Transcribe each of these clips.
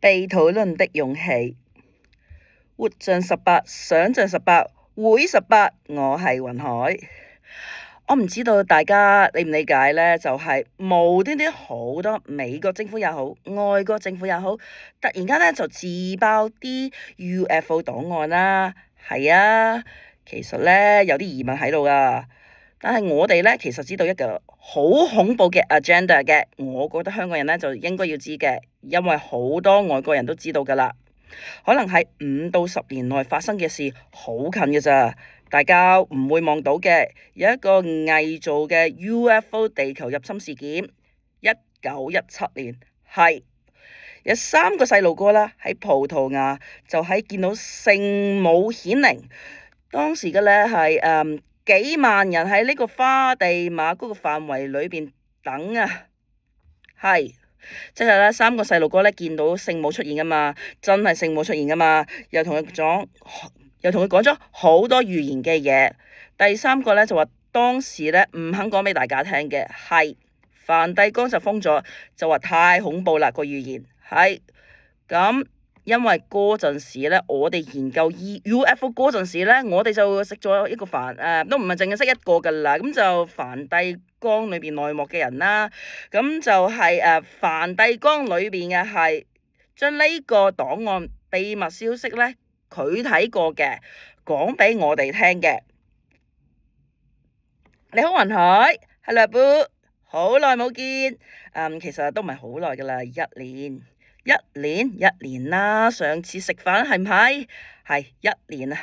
被討論的勇氣，活像18，想像18，會18，我係雲海。我唔知道大家理唔理解呢，就係無端端好多美國政府也好，外國政府也好，突然間呢就自爆啲 UFO 檔案啦。係啊，其實呢有啲疑問喺度噶，但係我哋呢其實知道一個好恐怖嘅 agenda 嘅，我覺得香港人呢就應該要知嘅，因為好多外國人都知道噶啦，可能係5到10年內發生嘅事，好近嘅咋。大家唔會望到嘅，有一個偽造嘅 UFO 地球入侵事件。1917年係有3個細路哥啦，喺葡萄牙就喺見到聖母顯靈，當時嘅咧係幾萬人喺呢個花地瑪嗰個範圍裏邊等啊，係即係咧3個細路哥咧見到聖母出現噶嘛，真係聖母出現噶嘛，又同佢講咗好多預言嘅嘢。第3個咧就話當時咧唔肯講俾大家聽嘅，係梵蒂岡就封咗，就話太恐怖啦個預言。係咁，因為嗰陣時咧我哋研究 UFO 嗰陣時咧，我哋就識咗一個都唔係淨係識一個噶啦，咁就梵蒂岡裏邊內幕嘅人啦，咁就係梵蒂岡裏邊嘅係將呢個檔案秘密消息咧，佢睇過嘅，講俾我哋聽嘅。你好，雲海，Hello Boo，好耐冇見。其實都唔係好耐噶啦，一年啦。上次食飯係唔係？係1年啊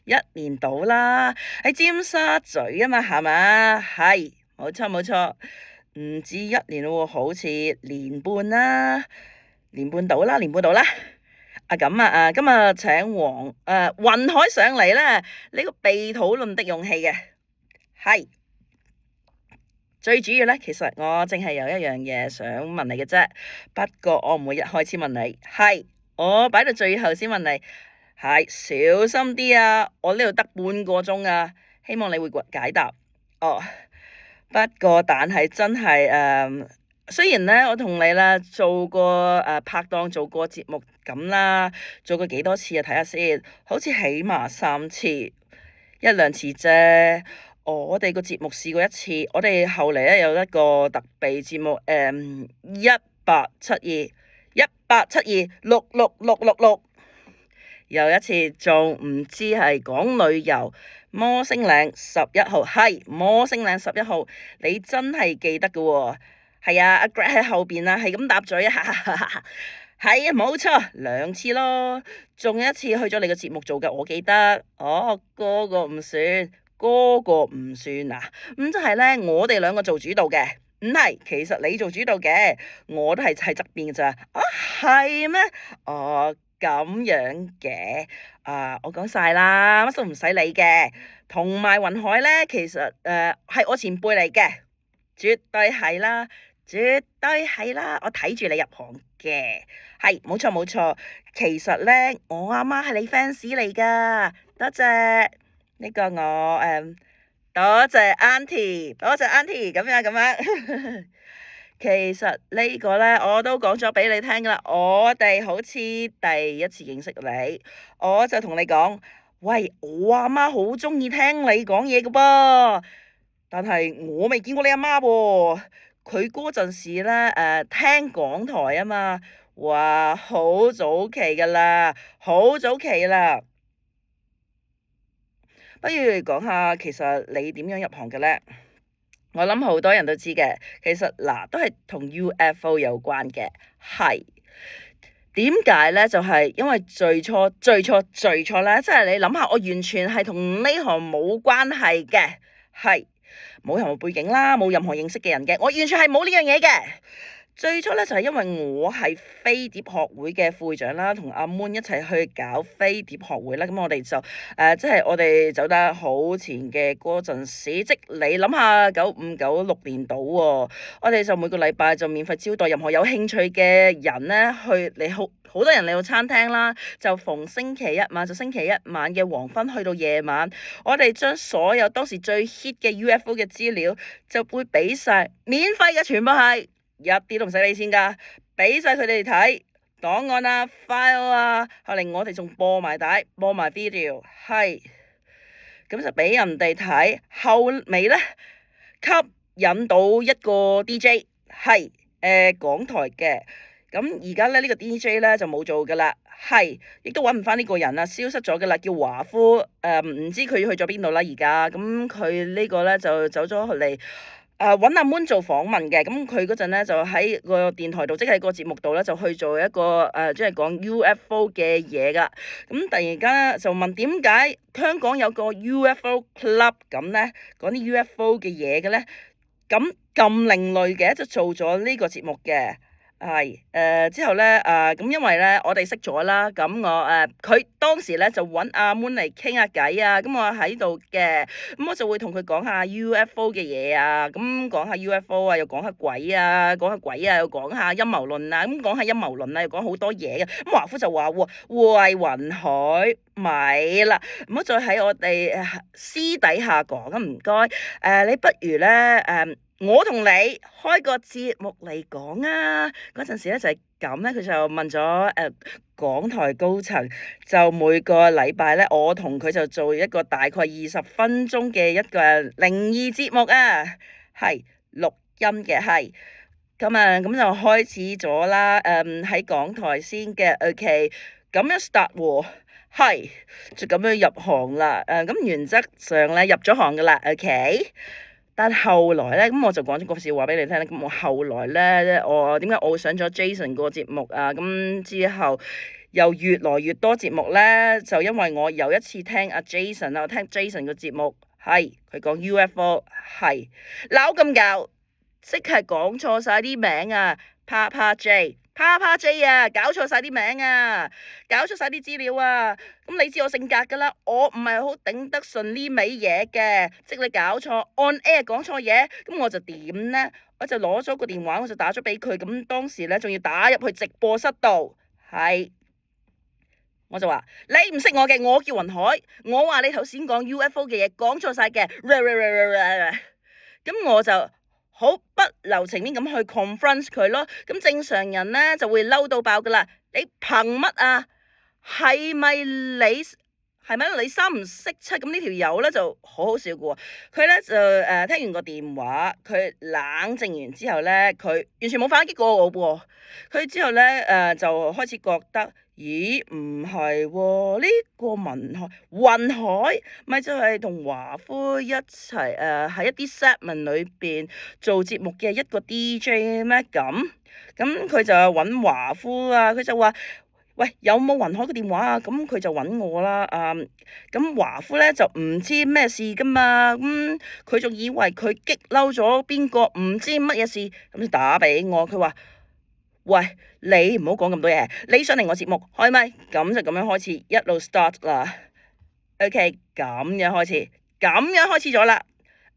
，1年到啦，喺尖沙咀啊嘛，係嘛？係，冇錯，唔止1年喎，好似年半到啦。咁啊，今日請雲海上嚟咧，呢個被討論的勇氣嘅，係最主要咧。其實我淨係有一樣嘢想問你嘅啫，不過我唔會一開始問你，係我擺到最後先問你，係小心啲啊！我呢度得半個鐘啊，希望你會解答。哦，不過但係真係雖然咧，我同你啦做過拍檔，做過節目咁啦，做過幾多次啊？睇下先，好似起碼3次，1-2次啫。我哋個節目試過1次，我哋後嚟咧有一個特備節目1872，66666，有一次仲唔知係講旅遊，摩星嶺11號，係摩星嶺11號，你真係記得㗎喎。係啊，阿 Greg 喺後邊啊，係咁搭嘴啊，係啊，冇錯，2次咯，仲有一次去咗你個節目做嘅，我記得。哦，嗰個唔算啊，咁即係咧，我哋2個做主導嘅，唔係，其實你做主導嘅，我都係喺側邊嘅咋。啊，係咩？哦，咁樣嘅，我講晒啦，乜都唔使理嘅。同埋雲海咧，其實係我前輩嚟嘅，絕對係啦，我睇住你入行嘅，係冇錯。其實咧，我阿媽係你 fans 嚟噶，多謝呢個我多謝 Auntie，咁樣。其實呢個咧，我都講咗俾你聽噶啦。我哋好似第1次認識你，我就同你講，喂，我阿媽好中意聽你講嘢噶噃，但係我未見過你阿媽喎。佢嗰陣時咧聽港台啊嘛，哇，好早期噶啦，不如講下其實你點樣入行嘅咧？我諗好多人都知嘅，其實都係同 UFO 有關嘅，係點解咧？就係因為最初咧，即係你諗下，我完全係同呢行冇關係嘅，係冇任何背景啦，冇任何認識嘅人嘅，我完全係冇呢樣嘢嘅。最初咧就係因為我係飛碟學會嘅副會長啦，同阿 Moon 一齊去搞飛碟學會啦。咁我哋就即係我哋走得好前嘅嗰陣時，即你諗下95、96年度喎，我哋就每個禮拜就免費招待任何有興趣嘅人咧去你好多人嚟到餐廳啦，就逢星期一晚嘅黃昏去到夜晚，我哋將所有當時最 hit 嘅 UFO 嘅資料就會俾晒免費嘅，全部係。一啲都唔使俾錢噶，俾晒佢哋睇，檔案啊、file 啊，後嚟我哋仲播埋帶、播埋 video，係咁就俾人哋睇。後尾咧吸引到一個 DJ，係港台嘅。咁而家咧呢個 DJ 咧就冇做噶啦，係亦都揾唔翻呢個人啦，消失咗噶啦，叫華夫。唔知佢去咗邊度啦而家。咁佢呢個咧就走咗嚟。揾阿 Moon 做訪問嘅。咁佢嗰陣咧就喺個電台度，即係個節目度咧就去做一個即係講 UFO 嘅嘢噶。咁突然間就問點解香港有個 UFO club 咁咧，講啲 UFO 嘅嘢嘅咧，咁另類嘅，就做咗呢個節目嘅。係之後咧咁因為咧我哋識咗啦，咁我佢當時咧就揾阿 Moon 嚟傾下偈啊，咁我喺度嘅，咁我就會同佢講下 UFO 嘅嘢啊，咁講下 UFO 啊，又講下鬼啊，又講下陰謀論啊，咁講下陰謀論啊，又講好多嘢嘅。咁華夫就話喎，喂，雲海咪啦，唔好再喺我哋私底下講啊，唔該。你不如咧我同你開個節目嚟講啊！嗰陣時咧就係咁咧，佢就問咗港台高層，就每個禮拜咧，我同佢就做一個大概20分鐘嘅一個靈異節目啊，係錄音嘅，係咁就開始咗啦。喺港台先嘅，OK，咁樣 start 喎，係就咁樣入行啦。咁原則上咧入咗行噶啦，OK。但後來咧，咁我就講咗個笑話俾你聽咧。咁我後來咧，我點解我會上咗 Jason 個節目啊？咁之後又越來越多節目咧，就因為我有一次聽阿 Jason 啊，我聽 Jason 個節目，係佢講 UFO，係鬧咁搞，即係講錯晒啲名啊，Papa J 啊，搞錯晒啲名啊，搞錯晒啲資料啊。咁你知我性格噶啦，我唔係好頂得順呢味嘢嘅，即你搞錯 on air 講錯嘢，咁我就點呢？我就攞咗個電話，我就打咗俾佢。咁當時咧仲要打入去直播室度，係我就話你唔識我嘅，我叫雲海，我話你頭先講 UFO 嘅嘢講錯晒嘅，咁我就好不留情面咁去 confront 佢咯。咁正常人咧就會嬲到爆噶啦，你憑乜啊？係咪你三唔識七？咁呢條友咧就好好笑嘅喎。佢咧就聽完個電話，佢冷靜完之後咧，佢完全冇反擊過我喎。佢之後咧就開始覺得，咦唔係喎？呢個雲海咪就係同華夫一齊喺一啲 segment 裏邊做節目嘅一個 DJ 咩？咁佢就揾華夫啊，佢就話：喂，有冇雲海嘅電話啊？咁佢就揾我啦。咁華夫咧就唔知咩事噶嘛，佢仲以為佢激嬲咗邊個，唔知乜嘢事，咁就打俾我。佢話：喂，你唔好講咁多嘢，你上嚟我節目開咪？咁就咁樣開始，一路 start 啦。OK，咁樣開始咗啦。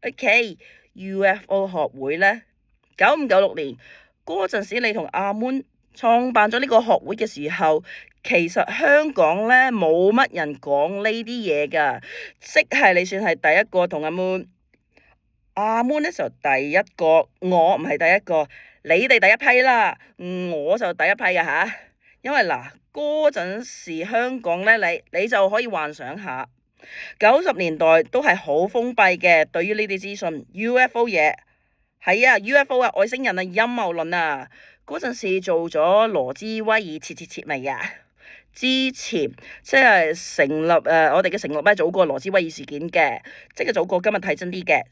OK，UFO 學會咧，95、96年嗰陣時，你同阿 Moon創辦咗呢個學會嘅時候，其實香港咧冇乜人講呢啲嘢噶，即係你算係第一個同阿 Moon。阿 Moon 咧就第一個，我唔係第一個，你哋第一批啦，我就第一批噶吓。因為嗱嗰陣時香港咧，你就可以幻想下，90年代都係好封閉嘅，對於呢啲資訊 UFO 嘢，係啊 UFO 啊外星人啊陰謀論啊。嗰陣時做咗羅茲威爾切未啊？之前即係成立我哋嘅成立咧早過羅茲威爾事件嘅，即係早過今日睇真啲嘅。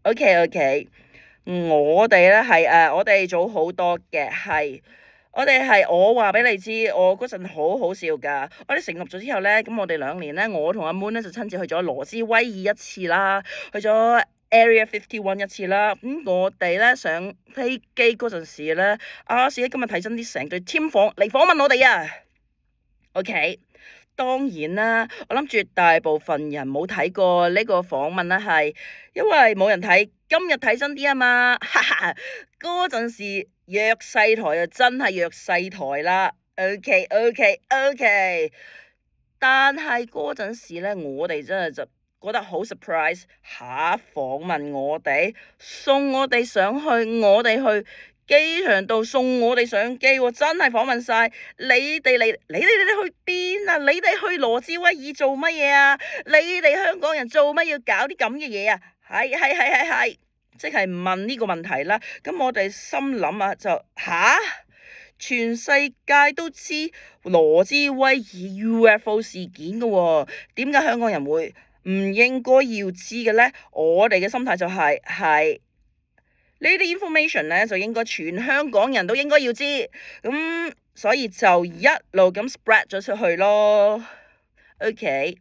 OK，我哋咧係我哋早好多嘅，係我話俾你知，我嗰陣好好笑噶。我哋成立咗之後咧，咁我哋2年咧，我同阿 Moon 咧就親自去咗羅茲威爾一次啦，去咗Area 51一次啦。我哋咧上飛機嗰陣時咧，試下今日睇真啲，成隊 team 嚟訪問我哋啊。OK，當然啦，我諗絕大部分人冇睇過呢個訪問啦，係因為冇人睇。今日睇真啲啊嘛，哈哈，嗰陣時弱勢台啊，真係弱勢台啦。OK，但係嗰陣時咧，我哋真係就覺得好 surprise，訪問我哋，送我哋上去，我哋去機場度送我哋上機喎，真係訪問晒你哋嚟，你哋去邊啊？你哋去羅茲威爾做乜嘢啊？你哋香港人做乜要搞啲咁嘅嘢啊？係，即係問呢個問題啦。咁我哋心諗啊，就全世界都知羅茲威爾 UFO 事件嘅喎，點解香港人會唔應該要知嘅呢？我哋嘅心態就係呢啲 information 咧，就應該全香港人都應該要知，咁所以就一路咁 spread 咗出去咯。OK，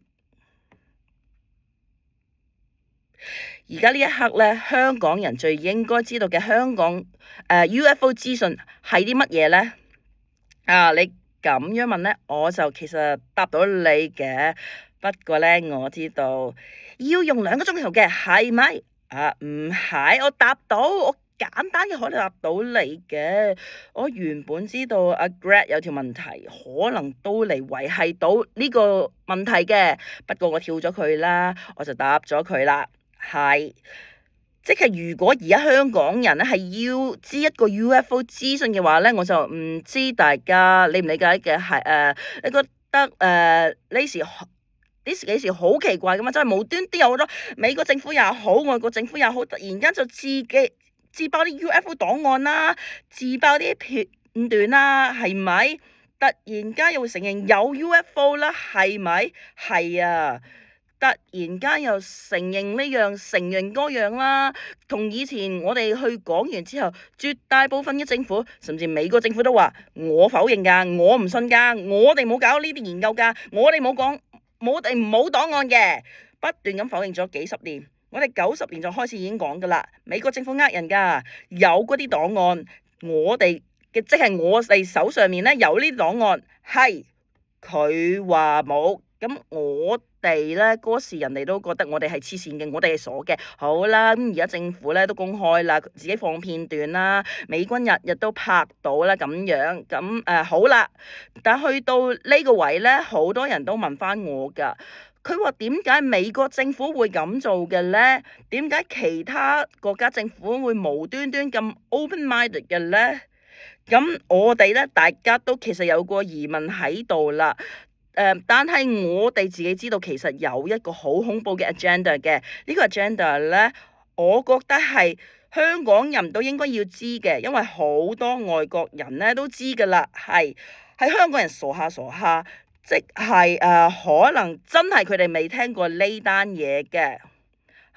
而家呢一刻咧，香港人最應該知道嘅香港UFO 資訊係啲乜嘢咧？你咁樣問咧，我就其實答到你嘅。不過咧，我知道要用2個鐘頭嘅，係咪？唔係，我答到，我簡單嘅可以答到你嘅。我原本知道阿 Greg 有條問題，可能都嚟維係到呢個問題嘅。不過我跳咗佢啦，我就答咗佢啦。係，即係如果而家香港人咧係要知一個 UFO 資訊嘅話咧，我就唔知大家理唔理解嘅係你覺得呢時幾時好奇怪㗎嘛？真係無端端有好多美國政府又好，外國政府又好，突然間就自爆啲 UFO 檔案啦，自爆啲片段啦，係咪？突然間又會承認有 UFO 啦，係咪？係啊！突然間又承認呢樣承認嗰樣啦，同以前我哋去講完之後，絕大部分嘅政府，甚至美國政府都話我否認㗎，我唔信㗎，我哋冇搞呢啲研究㗎，我哋冇檔案嘅，不斷咁否認咗幾十年。我哋90年就開始已經講㗎啦，美國政府呃人㗎，有嗰啲檔案，我哋嘅即係我哋手上面咧有呢啲檔案，係佢話冇。咁我哋咧嗰時人哋都覺得我哋係黐線嘅，我哋係傻嘅。好啦，咁而家政府咧都公開啦，自己放片段啦，美軍日日都拍到啦咁樣。咁好啦，但去到呢個位咧，好多人都問翻我㗎。佢話點解美國政府會咁做嘅咧？點解其他國家政府會無端端咁 open-minded 嘅咧？咁我哋咧大家都其實有個疑問喺度啦。但係我哋自己知道，其實有一個好恐怖嘅 agenda 嘅。呢個 agenda 咧，我覺得係香港人都應該要知嘅，因為好多外國人咧都知㗎啦。係香港人傻下，即係可能真係佢哋未聽過呢單嘢嘅。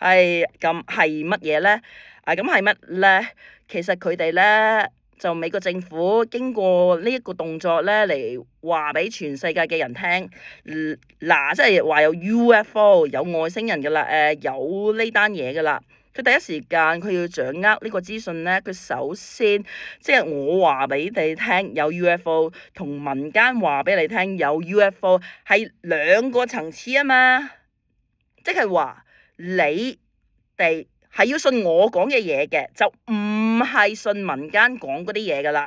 係乜嘢咧？咁係乜咧？其實佢哋咧。就美國政府經過呢一個動作咧，嚟話俾全世界嘅人聽，即係話有 UFO 有外星人㗎啦，有呢單嘢㗎啦。佢第一時間佢要掌握呢個資訊咧，佢首先即係我話俾你聽有 UFO，同民間話俾你聽有 UFO 係2個層次啊嘛，即係話你哋係要信我講嘅嘢嘅，就唔係信民間講嗰啲嘢㗎啦。